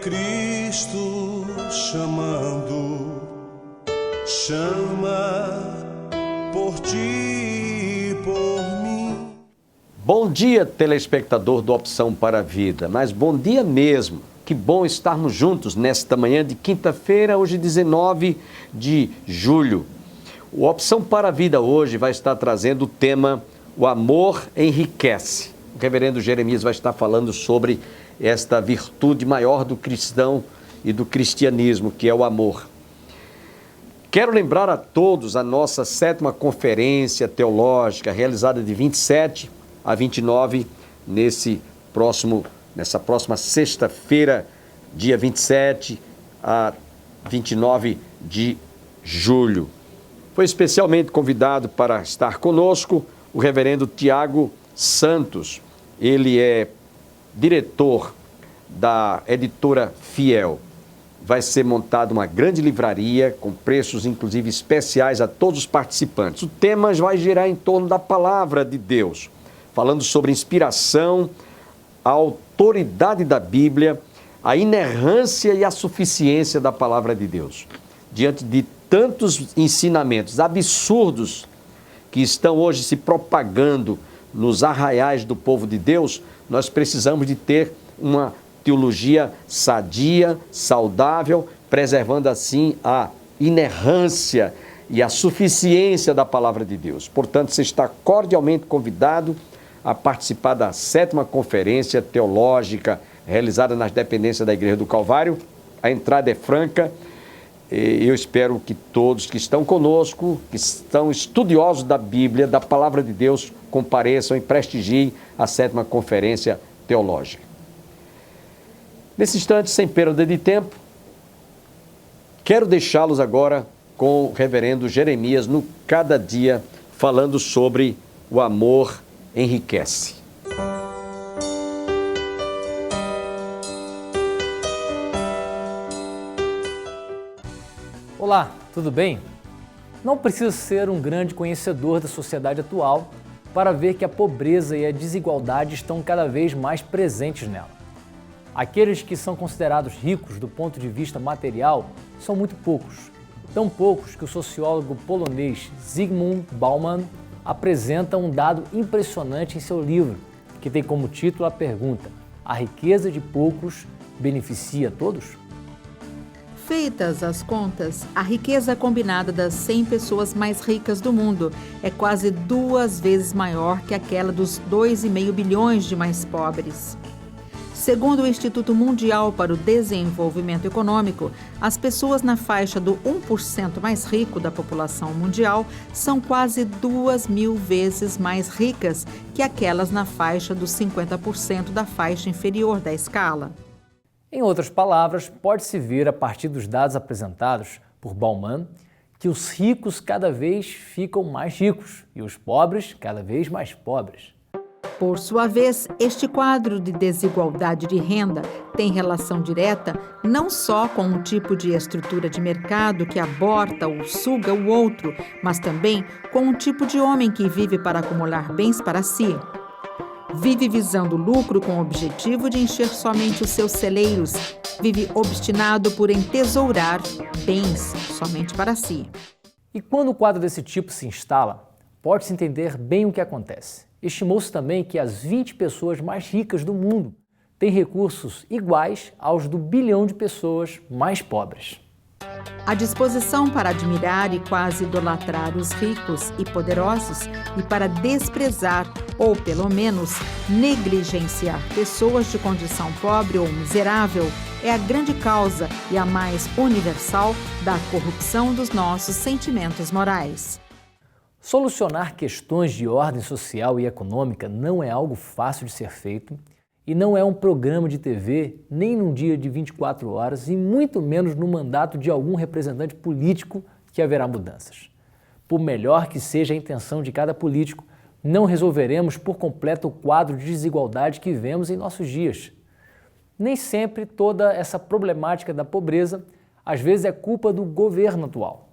Cristo chamando, chama por ti e por mim. Bom dia, telespectador do Opção para a Vida, mas bom dia mesmo. Que bom estarmos juntos nesta manhã de quinta-feira, hoje 19 de julho. O Opção para a Vida hoje vai estar trazendo o tema O Amor Enriquece. O reverendo Jeremias vai estar falando sobre esta virtude maior do cristão e do cristianismo, que é o amor. Quero lembrar a todos a nossa 7ª conferência teológica, realizada de 27 a 29, nessa próxima sexta-feira, dia 27 a 29 de julho. Foi especialmente convidado para estar conosco o reverendo Tiago Santos. Ele é diretor da editora Fiel. Vai ser montada uma grande livraria com preços inclusive especiais a todos os participantes. O tema vai girar em torno da palavra de Deus, falando sobre inspiração, a autoridade da Bíblia, a inerrância e a suficiência da palavra de Deus. Diante de tantos ensinamentos absurdos que estão hoje se propagando nos arraiais do povo de Deus, nós precisamos de ter uma teologia sadia, saudável, preservando assim a inerrância e a suficiência da palavra de Deus. Portanto, você está cordialmente convidado a participar da 7ª conferência teológica realizada nas dependências da Igreja do Calvário. A entrada é franca. Eu espero que todos que estão conosco, que estão estudiosos da Bíblia, da Palavra de Deus, compareçam e prestigiem a 7ª Conferência Teológica. Nesse instante, sem perda de tempo, quero deixá-los agora com o reverendo Jeremias no Cada Dia, falando sobre o amor enriquece. Olá, tudo bem? Não precisa ser um grande conhecedor da sociedade atual para ver que a pobreza e a desigualdade estão cada vez mais presentes nela. Aqueles que são considerados ricos do ponto de vista material são muito poucos, tão poucos que o sociólogo polonês Zygmunt Bauman apresenta um dado impressionante em seu livro, que tem como título a pergunta: a riqueza de poucos beneficia todos? Feitas as contas, a riqueza combinada das 100 pessoas mais ricas do mundo é quase 2 vezes maior que aquela dos 2,5 bilhões de mais pobres. Segundo o Instituto Mundial para o Desenvolvimento Econômico, as pessoas na faixa do 1% mais rico da população mundial são quase 2.000 vezes mais ricas que aquelas na faixa dos 50% da faixa inferior da escala. Em outras palavras, pode-se ver a partir dos dados apresentados por Bauman que os ricos cada vez ficam mais ricos e os pobres cada vez mais pobres. Por sua vez, este quadro de desigualdade de renda tem relação direta não só com um tipo de estrutura de mercado que aborta ou suga o outro, mas também com um tipo de homem que vive para acumular bens para si. Vive visando lucro com o objetivo de encher somente os seus celeiros. Vive obstinado por entesourar bens somente para si. E quando um quadro desse tipo se instala, pode-se entender bem o que acontece. Estimou-se também que as 20 pessoas mais ricas do mundo têm recursos iguais aos do bilhão de pessoas mais pobres. A disposição para admirar e quase idolatrar os ricos e poderosos e para desprezar, ou pelo menos negligenciar, pessoas de condição pobre ou miserável é a grande causa e a mais universal da corrupção dos nossos sentimentos morais. Solucionar questões de ordem social e econômica não é algo fácil de ser feito e não é um programa de TV, nem num dia de 24 horas e muito menos no mandato de algum representante político que haverá mudanças. Por melhor que seja a intenção de cada político, não resolveremos por completo o quadro de desigualdade que vemos em nossos dias. Nem sempre toda essa problemática da pobreza, às vezes é culpa do governo atual,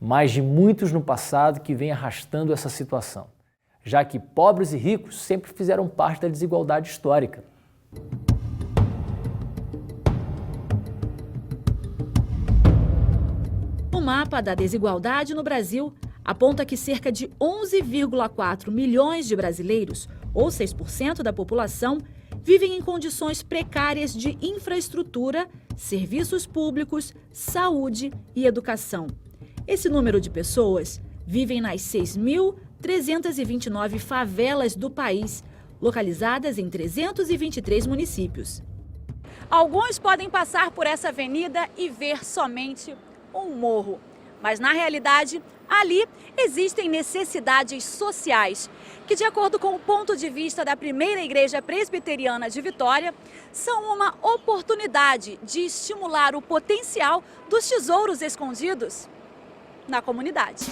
mas de muitos no passado que vem arrastando essa situação, já que pobres e ricos sempre fizeram parte da desigualdade histórica. mapa da desigualdade no Brasil aponta que cerca de 11,4 milhões de brasileiros, ou 6% da população, vivem em condições precárias de infraestrutura, serviços públicos, saúde e educação. Esse número de pessoas vivem nas 6.329 favelas do país, localizadas em 323 municípios. Alguns podem passar por essa avenida e ver somente um morro, mas na realidade, ali existem necessidades sociais que, de acordo com o ponto de vista da primeira igreja presbiteriana de Vitória, são uma oportunidade de estimular o potencial dos tesouros escondidos na comunidade.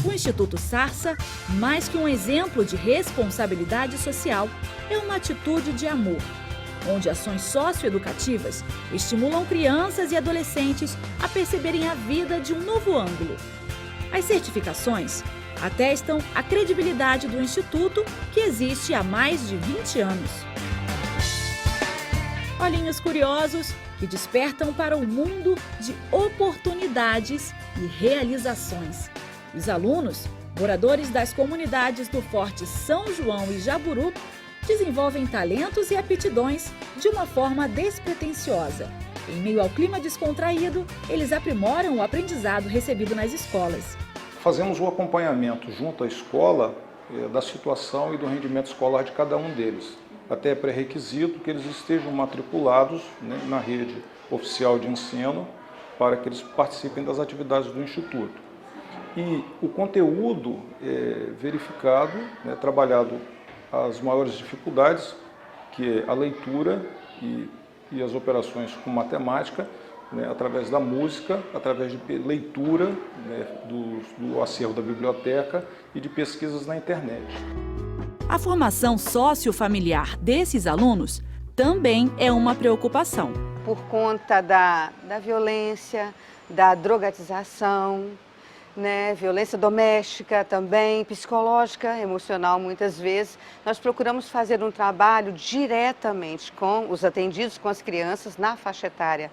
O Instituto Sarsa, mais que um exemplo de responsabilidade social, é uma atitude de amor, onde ações socioeducativas estimulam crianças e adolescentes a perceberem a vida de um novo ângulo. As certificações atestam a credibilidade do Instituto, que existe há mais de 20 anos. Olhinhos curiosos que despertam para um mundo de oportunidades e realizações. Os alunos, moradores das comunidades do Forte São João e Jaburu, desenvolvem talentos e aptidões de uma forma despretensiosa. Em meio ao clima descontraído, eles aprimoram o aprendizado recebido nas escolas. Fazemos o acompanhamento junto à escola da situação e do rendimento escolar de cada um deles. Até é pré-requisito que eles estejam matriculados, né, na rede oficial de ensino para que eles participem das atividades do Instituto. E o conteúdo é verificado, né, trabalhado as maiores dificuldades, que é a leitura e as operações com matemática, né, através da música, através de leitura, né, do acervo da biblioteca e de pesquisas na internet. A formação sociofamiliar desses alunos também é uma preocupação. Por conta da violência, da drogatização, né, violência doméstica também, psicológica, emocional muitas vezes. Nós procuramos fazer um trabalho diretamente com os atendidos, com as crianças na faixa etária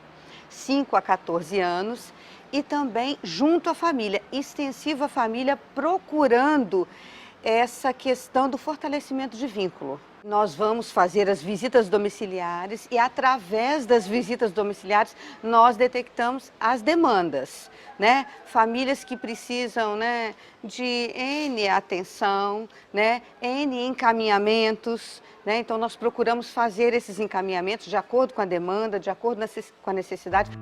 5 a 14 anos e também junto à família, extensiva à família, procurando essa questão do fortalecimento de vínculo. Nós vamos fazer as visitas domiciliares e, através das visitas domiciliares, nós detectamos as demandas, né? Famílias que precisam, né, de N atenção, né, N encaminhamentos, né? Então, nós procuramos fazer esses encaminhamentos de acordo com a demanda, de acordo com a necessidade.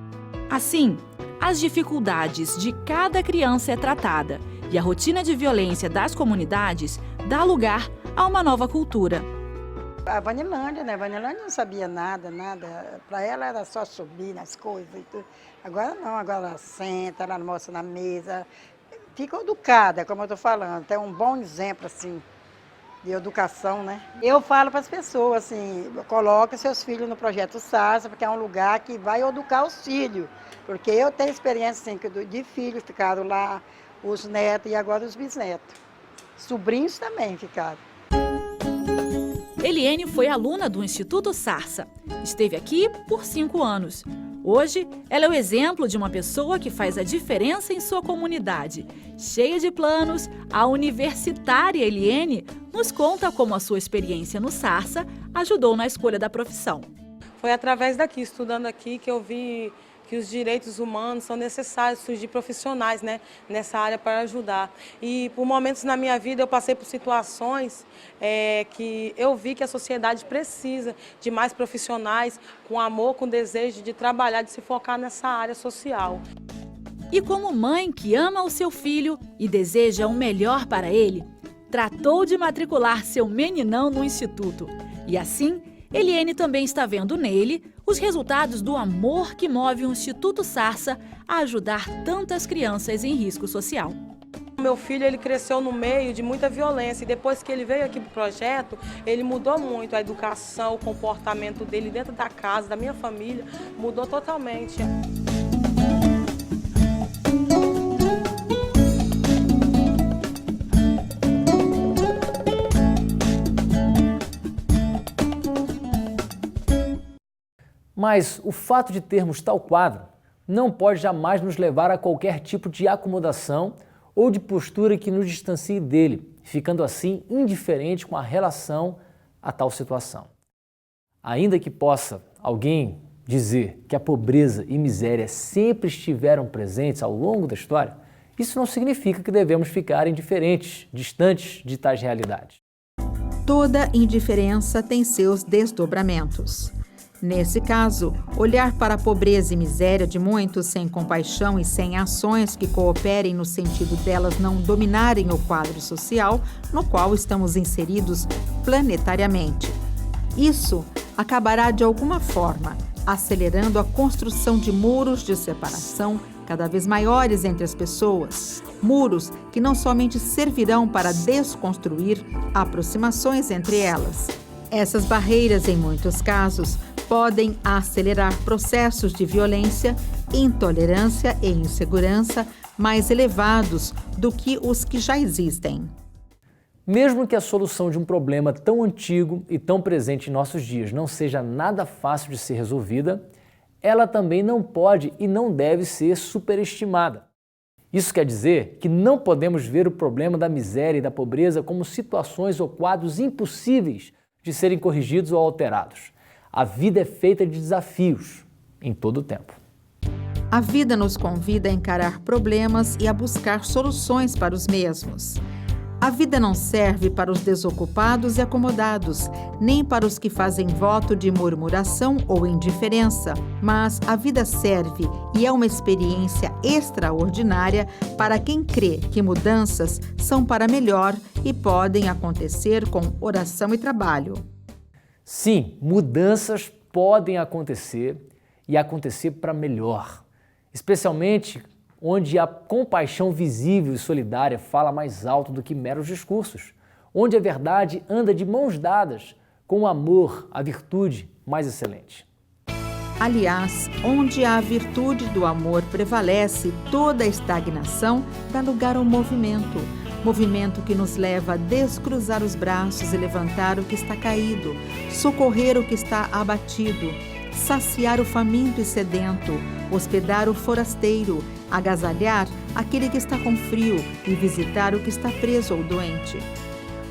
Assim, as dificuldades de cada criança é tratada e a rotina de violência das comunidades dá lugar a uma nova cultura. A Vanilândia, né? A Vanilândia não sabia nada. Para ela era só subir nas coisas e tudo. Agora não, agora ela senta, ela almoça na mesa. Fica educada, como eu estou falando. Tem um bom exemplo, assim, de educação, né? Eu falo para as pessoas, assim, coloque seus filhos no Projeto Sarsa, porque é um lugar que vai educar os filhos. Porque eu tenho experiência, assim, de filhos ficaram lá, os netos e agora os bisnetos. Sobrinhos também ficaram. Eliene foi aluna do Instituto Sarsa. Esteve aqui por 5 anos. Hoje, ela é o exemplo de uma pessoa que faz a diferença em sua comunidade. Cheia de planos, a universitária Eliene nos conta como a sua experiência no Sarsa ajudou na escolha da profissão. Foi através daqui, estudando aqui, que eu vi que os direitos humanos são necessários, surgir profissionais, né, nessa área para ajudar. E por momentos na minha vida eu passei por situações que eu vi que a sociedade precisa de mais profissionais com amor, com desejo de trabalhar, de se focar nessa área social. E como mãe que ama o seu filho e deseja o melhor para ele, tratou de matricular seu meninão no Instituto. E assim, Eliene também está vendo nele os resultados do amor que move o Instituto Sarsa a ajudar tantas crianças em risco social. Meu filho, ele cresceu no meio de muita violência e depois que ele veio aqui para o projeto, ele mudou muito a educação, o comportamento dele dentro da casa, da minha família, mudou totalmente. Mas o fato de termos tal quadro não pode jamais nos levar a qualquer tipo de acomodação ou de postura que nos distancie dele, ficando assim indiferente com a relação a tal situação. Ainda que possa alguém dizer que a pobreza e miséria sempre estiveram presentes ao longo da história, isso não significa que devemos ficar indiferentes, distantes de tais realidades. Toda indiferença tem seus desdobramentos. Nesse caso, olhar para a pobreza e miséria de muitos sem compaixão e sem ações que cooperem no sentido delas não dominarem o quadro social no qual estamos inseridos planetariamente. Isso acabará de alguma forma acelerando a construção de muros de separação cada vez maiores entre as pessoas, muros que não somente servirão para desconstruir aproximações entre elas. Essas barreiras, em muitos casos, podem acelerar processos de violência, intolerância e insegurança mais elevados do que os que já existem. Mesmo que a solução de um problema tão antigo e tão presente em nossos dias não seja nada fácil de ser resolvida, ela também não pode e não deve ser superestimada. Isso quer dizer que não podemos ver o problema da miséria e da pobreza como situações ou quadros impossíveis de serem corrigidos ou alterados. A vida é feita de desafios em todo o tempo. A vida nos convida a encarar problemas e a buscar soluções para os mesmos. A vida não serve para os desocupados e acomodados, nem para os que fazem voto de murmuração ou indiferença, mas a vida serve e é uma experiência extraordinária para quem crê que mudanças são para melhor e podem acontecer com oração e trabalho. Sim, mudanças podem acontecer e acontecer para melhor, especialmente onde a compaixão visível e solidária fala mais alto do que meros discursos, onde a verdade anda de mãos dadas com o amor, a virtude mais excelente. Aliás, onde a virtude do amor prevalece, toda a estagnação dá lugar ao movimento. Movimento que nos leva a descruzar os braços e levantar o que está caído, socorrer o que está abatido, saciar o faminto e sedento, hospedar o forasteiro, agasalhar aquele que está com frio e visitar o que está preso ou doente.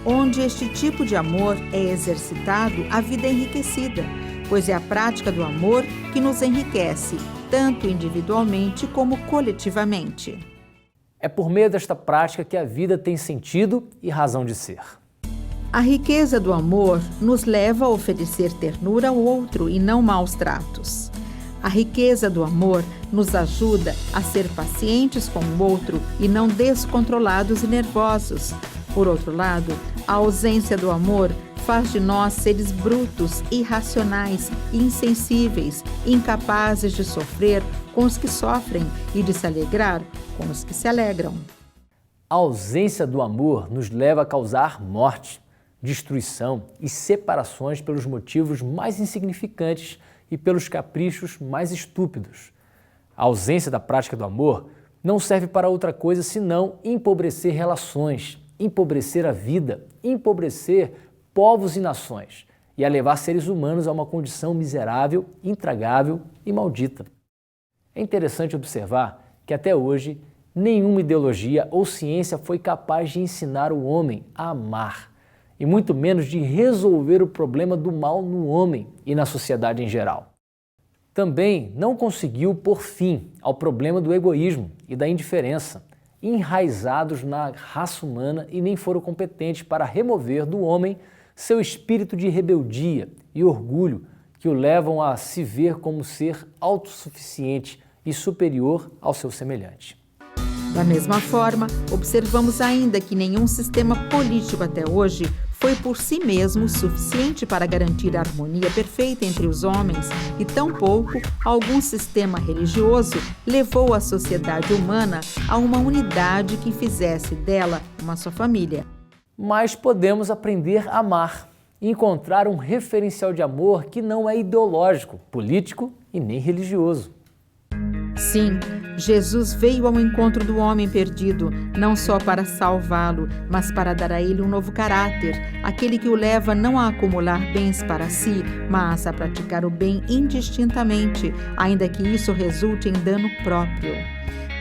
Onde este tipo de amor é exercitado, a vida é enriquecida, pois é a prática do amor que nos enriquece, tanto individualmente como coletivamente. É por meio desta prática que a vida tem sentido e razão de ser. A riqueza do amor nos leva a oferecer ternura ao outro e não maus tratos. A riqueza do amor nos ajuda a ser pacientes com o outro e não descontrolados e nervosos. Por outro lado, a ausência do amor faz de nós seres brutos, irracionais, insensíveis, incapazes de sofrer com os que sofrem e de se alegrar com os que se alegram. A ausência do amor nos leva a causar morte, destruição e separações pelos motivos mais insignificantes e pelos caprichos mais estúpidos. A ausência da prática do amor não serve para outra coisa senão empobrecer relações, empobrecer a vida, empobrecer povos e nações e a levar seres humanos a uma condição miserável, intragável e maldita. É interessante observar que até hoje nenhuma ideologia ou ciência foi capaz de ensinar o homem a amar, e muito menos de resolver o problema do mal no homem e na sociedade em geral. Também não conseguiu pôr fim ao problema do egoísmo e da indiferença, enraizados na raça humana, e nem foram competentes para remover do homem seu espírito de rebeldia e orgulho que o levam a se ver como ser autossuficiente e superior ao seu semelhante. Da mesma forma, observamos ainda que nenhum sistema político até hoje foi por si mesmo suficiente para garantir a harmonia perfeita entre os homens e tampouco algum sistema religioso levou a sociedade humana a uma unidade que fizesse dela uma só família. Mas podemos aprender a amar e encontrar um referencial de amor que não é ideológico, político e nem religioso. Sim, Jesus veio ao encontro do homem perdido, não só para salvá-lo, mas para dar a ele um novo caráter, aquele que o leva não a acumular bens para si, mas a praticar o bem indistintamente, ainda que isso resulte em dano próprio.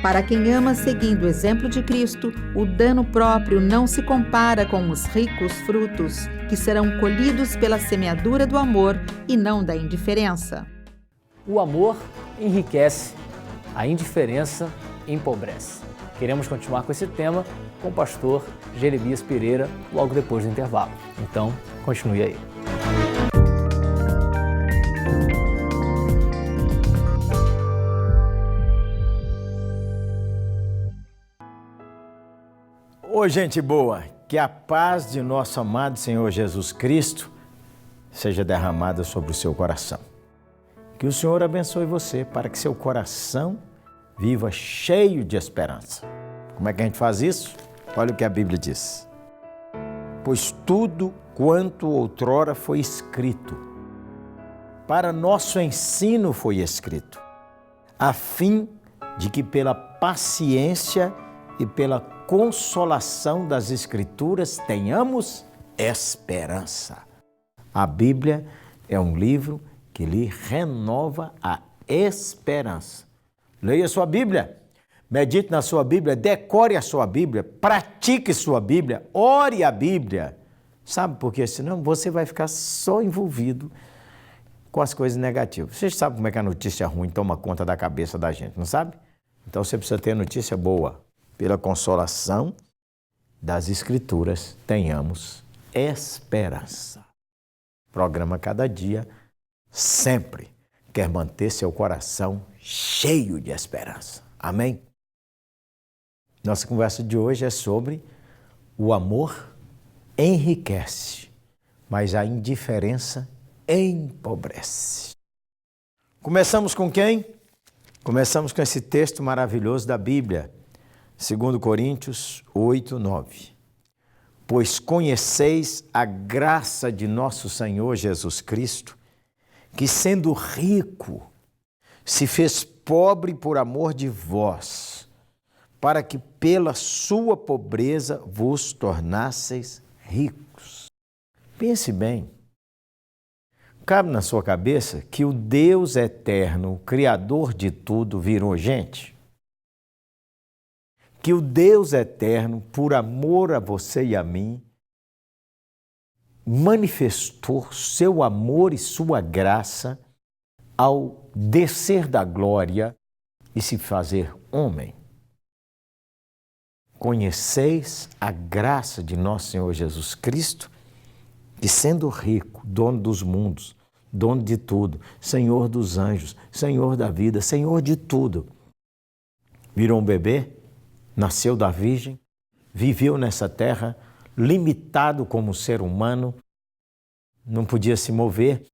Para quem ama seguindo o exemplo de Cristo, o dano próprio não se compara com os ricos frutos que serão colhidos pela semeadura do amor e não da indiferença. O amor enriquece, a indiferença empobrece. Queremos continuar com esse tema com o pastor Jeremias Pereira logo depois do intervalo. Então, continue aí. Oi, gente boa, que a paz de nosso amado Senhor Jesus Cristo seja derramada sobre o seu coração. Que o Senhor abençoe você para que seu coração viva cheio de esperança. Como é que a gente faz isso? Olha o que a Bíblia diz. Pois tudo quanto outrora foi escrito, para nosso ensino foi escrito, a fim de que pela paciência e pela consolação das Escrituras tenhamos esperança. A Bíblia é um livro que lhe renova a esperança. Leia sua Bíblia, medite na sua Bíblia, decore a sua Bíblia, pratique sua Bíblia, ore a Bíblia. Sabe por quê? Senão você vai ficar só envolvido com as coisas negativas. Vocês sabem como é que a notícia ruim toma conta da cabeça da gente, não sabe? Então você precisa ter notícia boa. Pela consolação das Escrituras, tenhamos esperança. Programa Cada Dia sempre quer manter seu coração cheio de esperança. Amém? Nossa conversa de hoje é sobre o amor enriquece, mas a indiferença empobrece. Começamos com quem? Começamos com esse texto maravilhoso da Bíblia, 2 Coríntios 8, 9. Pois conheceis a graça de nosso Senhor Jesus Cristo, que sendo rico, se fez pobre por amor de vós, para que pela sua pobreza vos tornasseis ricos. Pense bem. Cabe na sua cabeça que o Deus eterno, o Criador de tudo, virou gente? Que o Deus eterno, por amor a você e a mim, manifestou seu amor e sua graça ao descer da glória e se fazer homem. Conheceis a graça de nosso Senhor Jesus Cristo, que sendo rico, dono dos mundos, dono de tudo, Senhor dos anjos, Senhor da vida, Senhor de tudo, virou um bebê, nasceu da Virgem, viveu nessa terra, limitado como ser humano, não podia se mover,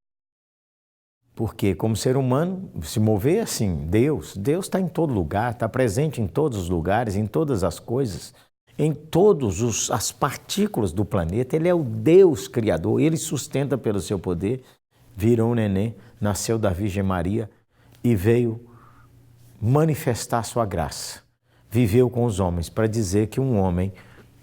porque como ser humano, se mover assim, Deus está em todo lugar, está presente em todos os lugares, em todas as coisas, em todas as partículas do planeta. Ele é o Deus Criador, Ele sustenta pelo seu poder, virou um neném, nasceu da Virgem Maria e veio manifestar sua graça. Viveu com os homens para dizer que um homem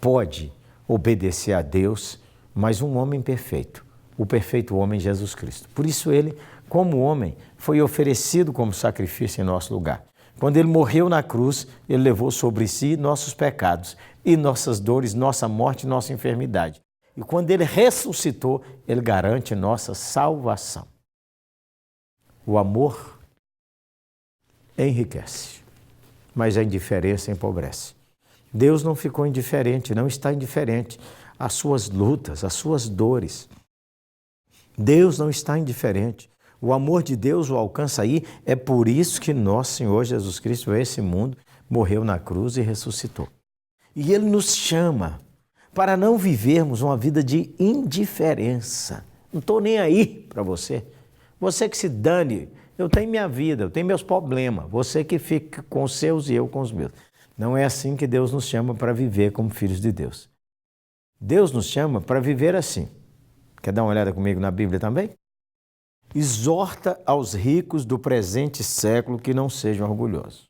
pode obedecer a Deus, mas um homem perfeito, o perfeito homem Jesus Cristo. Por isso ele, como homem, foi oferecido como sacrifício em nosso lugar. Quando ele morreu na cruz, ele levou sobre si nossos pecados e nossas dores, nossa morte e nossa enfermidade. E quando ele ressuscitou, ele garante nossa salvação. O amor enriquece, mas a indiferença empobrece. Deus não ficou indiferente, não está indiferente às suas lutas, às suas dores. Deus não está indiferente. O amor de Deus o alcança aí. É por isso que nosso Senhor Jesus Cristo veio a esse mundo, morreu na cruz e ressuscitou. E Ele nos chama para não vivermos uma vida de indiferença. Não estou nem aí para você. Você que se dane. Eu tenho minha vida, eu tenho meus problemas. Você que fica com os seus e eu com os meus. Não é assim que Deus nos chama para viver como filhos de Deus. Deus nos chama para viver assim. Quer dar uma olhada comigo na Bíblia também? Exorta aos ricos do presente século que não sejam orgulhosos.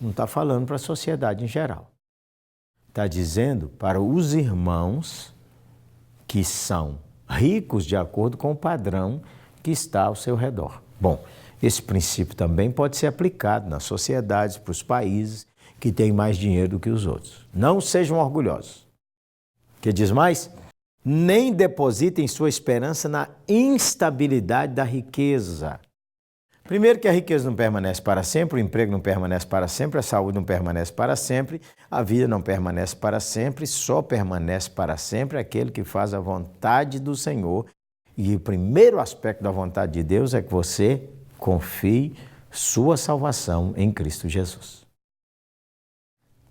Não está falando para a sociedade em geral. Está dizendo para os irmãos que são ricos de acordo com o padrão que está ao seu redor. Bom, esse princípio também pode ser aplicado nas sociedades, para os países que têm mais dinheiro do que os outros. Não sejam orgulhosos. Que diz mais? Nem depositem sua esperança na instabilidade da riqueza. Primeiro que a riqueza não permanece para sempre, o emprego não permanece para sempre, a saúde não permanece para sempre, a vida não permanece para sempre, só permanece para sempre aquele que faz a vontade do Senhor. E o primeiro aspecto da vontade de Deus é que você confie sua salvação em Cristo Jesus.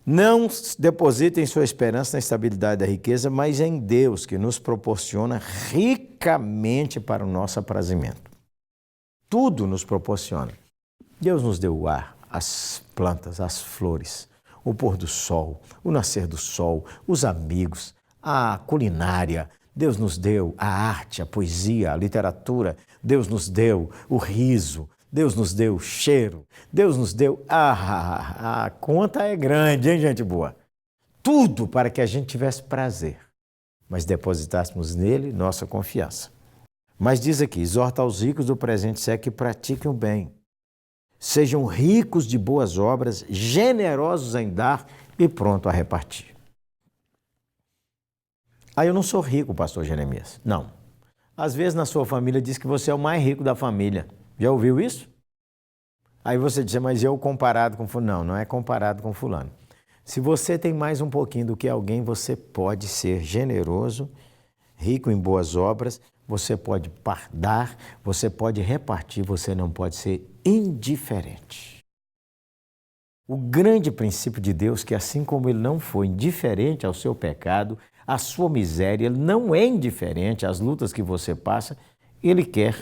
Não depositem sua esperança na estabilidade da riqueza, mas em Deus, que nos proporciona ricamente para o nosso aprazimento. Tudo nos proporciona. Deus nos deu o ar, as plantas, as flores, o pôr do sol, o nascer do sol, os amigos, a culinária. Deus nos deu a arte, a poesia, a literatura. Deus nos deu o riso. Deus nos deu o cheiro. Deus nos deu... a conta é grande, hein, gente boa? Tudo para que a gente tivesse prazer, mas depositássemos nele nossa confiança. Mas diz aqui, exorta aos ricos do presente século que pratiquem o bem. Sejam ricos de boas obras, generosos em dar e pronto a repartir. Eu não sou rico, pastor Jeremias. Não. Às vezes na sua família diz que você é o mais rico da família. Já ouviu isso? Aí você diz, mas eu comparado com fulano. Não, não é comparado com fulano. Se você tem mais um pouquinho do que alguém, você pode ser generoso, rico em boas obras, você pode dar, você pode repartir, você não pode ser indiferente. O grande princípio de Deus, que assim como Ele não foi indiferente ao seu pecado, à sua miséria, Ele não é indiferente às lutas que você passa, Ele quer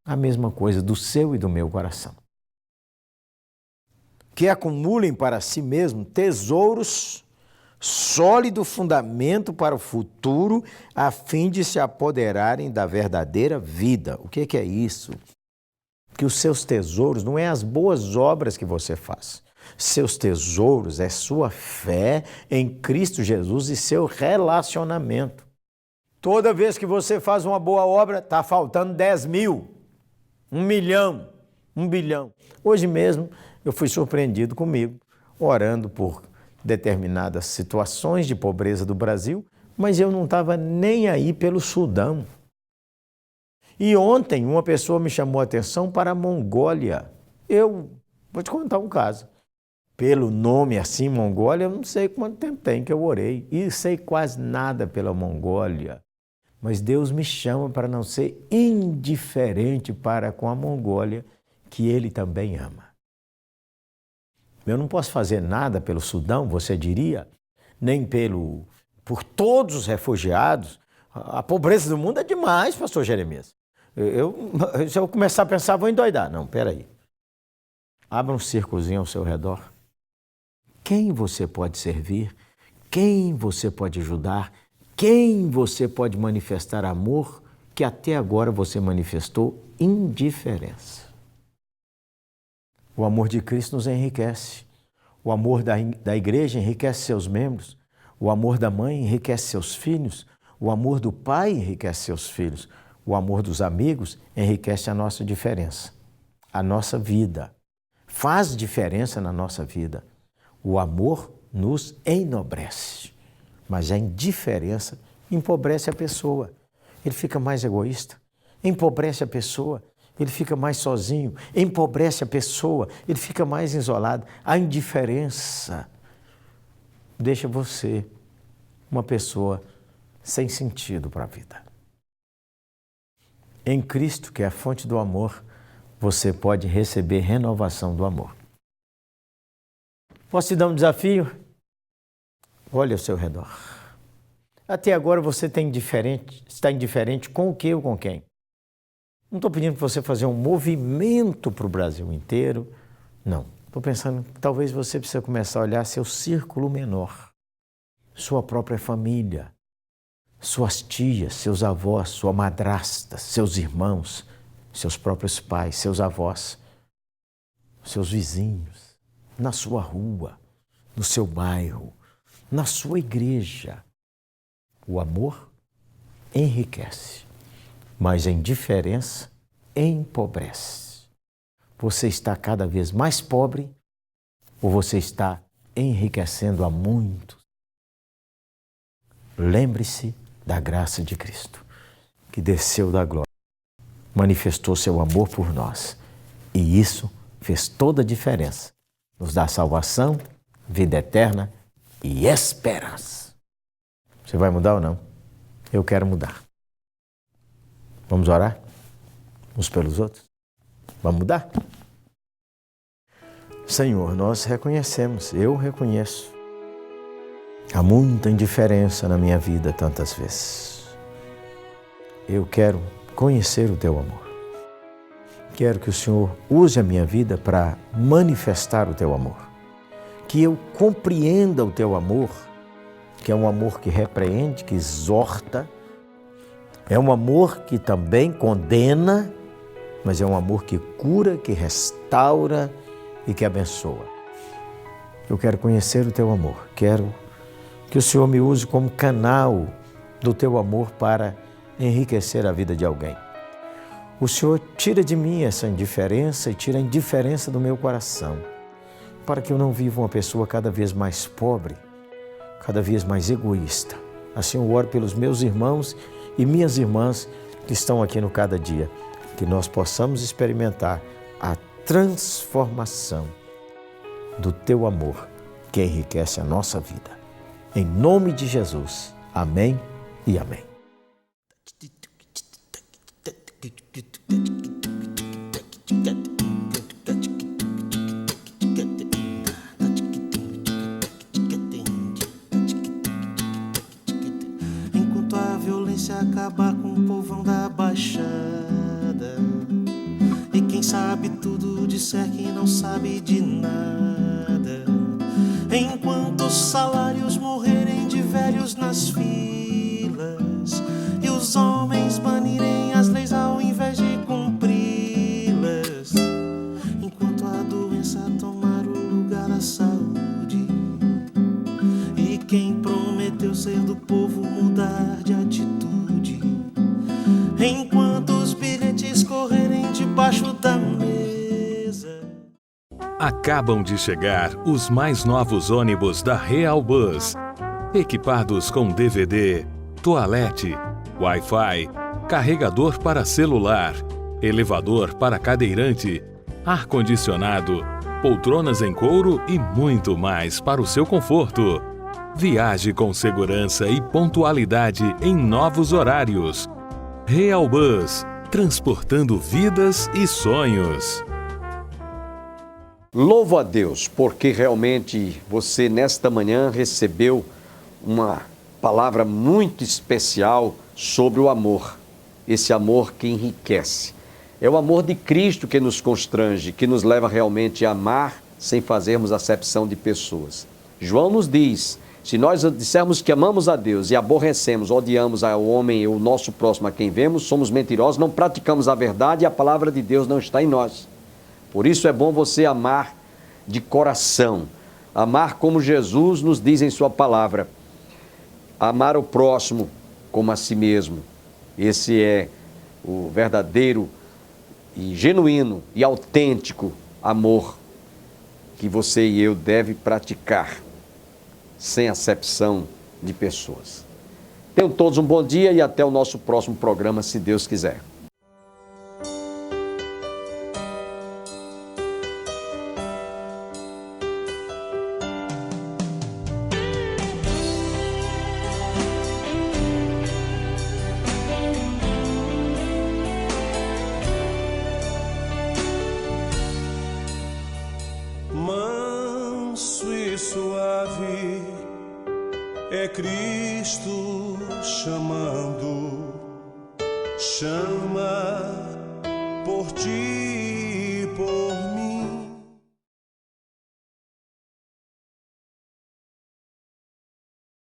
a mesma coisa do seu e do meu coração. Que acumulem para si mesmo tesouros, sólido fundamento para o futuro, a fim de se apoderarem da verdadeira vida. O que é isso? Que os seus tesouros não é as boas obras que você faz. Seus tesouros é sua fé em Cristo Jesus e seu relacionamento. Toda vez que você faz uma boa obra, está faltando 10 mil, 1 milhão, 1 bilhão. Hoje mesmo eu fui surpreendido comigo, orando por determinadas situações de pobreza do Brasil, mas eu não estava nem aí pelo Sudão. E ontem uma pessoa me chamou a atenção para a Mongólia. Eu vou te contar um caso. Pelo nome assim, Mongólia, eu não sei quanto tempo tem que eu orei. E sei quase nada pela Mongólia. Mas Deus me chama para não ser indiferente para com a Mongólia, que Ele também ama. Eu não posso fazer nada pelo Sudão, você diria, nem por todos os refugiados. A pobreza do mundo é demais, pastor Jeremias. Se eu começar a pensar, vou endoidar. Não, peraí. Abra um círculozinho ao seu redor. Quem você pode servir? Quem você pode ajudar? Quem você pode manifestar amor que até agora você manifestou indiferença? O amor de Cristo nos enriquece. O amor da igreja enriquece seus membros. O amor da mãe enriquece seus filhos. O amor do pai enriquece seus filhos. O amor dos amigos enriquece a nossa diferença, a nossa vida. Faz diferença na nossa vida. O amor nos enobrece, mas a indiferença empobrece a pessoa. Ele fica mais egoísta, empobrece a pessoa. Ele fica mais sozinho, empobrece a pessoa, ele fica mais isolado. A indiferença deixa você uma pessoa sem sentido para a vida. Em Cristo, que é a fonte do amor, você pode receber renovação do amor. Posso te dar um desafio? Olha ao seu redor. Até agora você está indiferente com o que ou com quem? Não estou pedindo para você fazer um movimento para o Brasil inteiro. Não. Estou pensando que talvez você precise começar a olhar seu círculo menor. Sua própria família. Suas tias, seus avós, sua madrasta, seus irmãos, seus próprios pais, seus avós, seus vizinhos. na sua rua, no seu bairro, na sua igreja. O amor enriquece, mas a indiferença empobrece. Você está cada vez mais pobre ou você está enriquecendo a muitos? Lembre-se da graça de Cristo, que desceu da glória, manifestou seu amor por nós. E isso fez toda a diferença. Nos dá salvação, vida eterna e esperança. Você vai mudar ou não? Eu quero mudar. Vamos orar uns pelos outros? Vamos mudar? Senhor, nós reconhecemos, eu reconheço. Há muita indiferença na minha vida tantas vezes. Eu quero conhecer o Teu amor. Quero que o Senhor use a minha vida para manifestar o Teu amor. Que eu compreenda o Teu amor, que é um amor que repreende, que exorta, é um amor que também condena, mas é um amor que cura, que restaura e que abençoa. Eu quero conhecer o Teu amor, quero que o Senhor me use como canal do Teu amor para enriquecer a vida de alguém. O Senhor tira de mim essa indiferença e tira a indiferença do meu coração, para que eu não viva uma pessoa cada vez mais pobre, cada vez mais egoísta. Assim eu oro pelos meus irmãos e minhas irmãs que estão aqui no Cada Dia, que nós possamos experimentar a transformação do Teu amor que enriquece a nossa vida. Em nome de Jesus. Amém e amém. Enquanto a violência acabar com o povão da Baixada, e quem sabe tudo disser que não sabe de nada, enquanto os salários morrerem de velhos nas filas e os homens banirem as leis ao invés de cumpri-las, enquanto a doença tomar o lugar da saúde e quem prometeu ser do povo mudar de atitude, enquanto os bilhetes correrem debaixo da mesa. Acabam de chegar os mais novos ônibus da Real Bus, equipados com DVD, toalete, Wi-Fi, carregador para celular, elevador para cadeirante, ar-condicionado, poltronas em couro e muito mais para o seu conforto. Viaje com segurança e pontualidade em novos horários. Real Bus, transportando vidas e sonhos. Louvo a Deus, porque realmente você nesta manhã recebeu uma palavra muito especial sobre o amor. Esse amor que enriquece. É o amor de Cristo que nos constrange, que nos leva realmente a amar sem fazermos acepção de pessoas. João nos diz, se nós dissermos que amamos a Deus e aborrecemos, odiamos ao homem e o nosso próximo a quem vemos, somos mentirosos, não praticamos a verdade e a palavra de Deus não está em nós. Por isso é bom você amar de coração, amar como Jesus nos diz em sua palavra, amar o próximo como a si mesmo. Esse é o verdadeiro e genuíno e autêntico amor que você e eu devem praticar, sem acepção de pessoas. Tenham todos um bom dia e até o nosso próximo programa, se Deus quiser. Manso e suave é Cristo chamando, chama por ti.